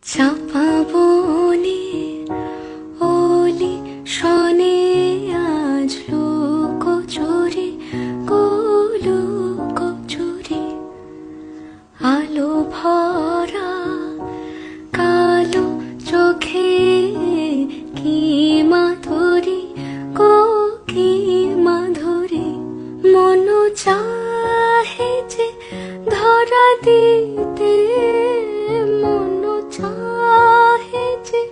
চাপা বনে ওলি শনে আজ লুকোচুরি লুকোচুরি আলো ভরা কালো চোখে কি মাধুরী কি মাধুরী মন চাহে যে ধরা দিতে মন চাহে যে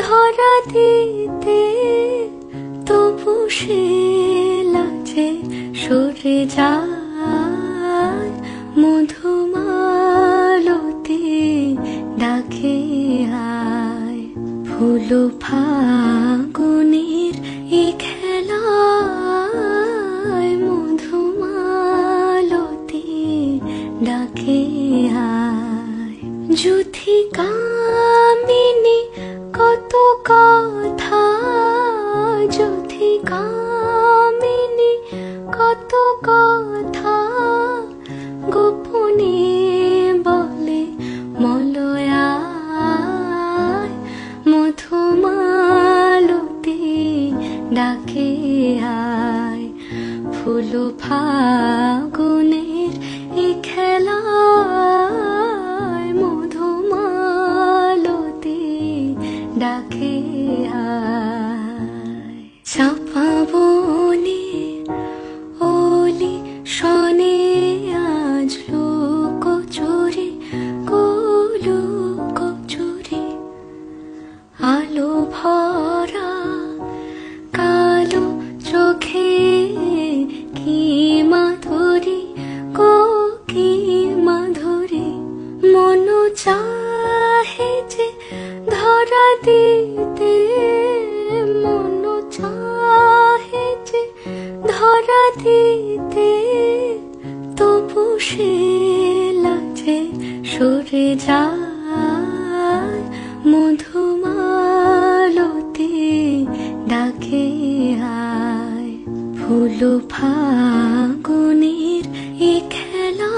ধরা দিতে তবু সে লাজে সরে যায় মধুমালতি ডাকে আয় ফুল ফাগুনের এই খেলায় মধুমালতি ডাকে আয় যুথি কামিনী কত কথা যুথি কামিনী কত কথা গোপনে বলে মলয়ায় মধুমালতি ডাকে আয় ফুল ফাগুনের এই খেলায় মধুমালতি ডাকে আয় চাপা বনে ওলি শনে আজ লুকোচুরি লুকোচুরি আলো ভরা কালো চোখে কি মাধুরী কি মাধুরী মন চাহে যে ধরা দিতে মন চাহে যে ধরা দিতে তবু সে লাজে সরে যায় মধুমালতি ডাকে আয় ফুল ফাগুনের এই খেলা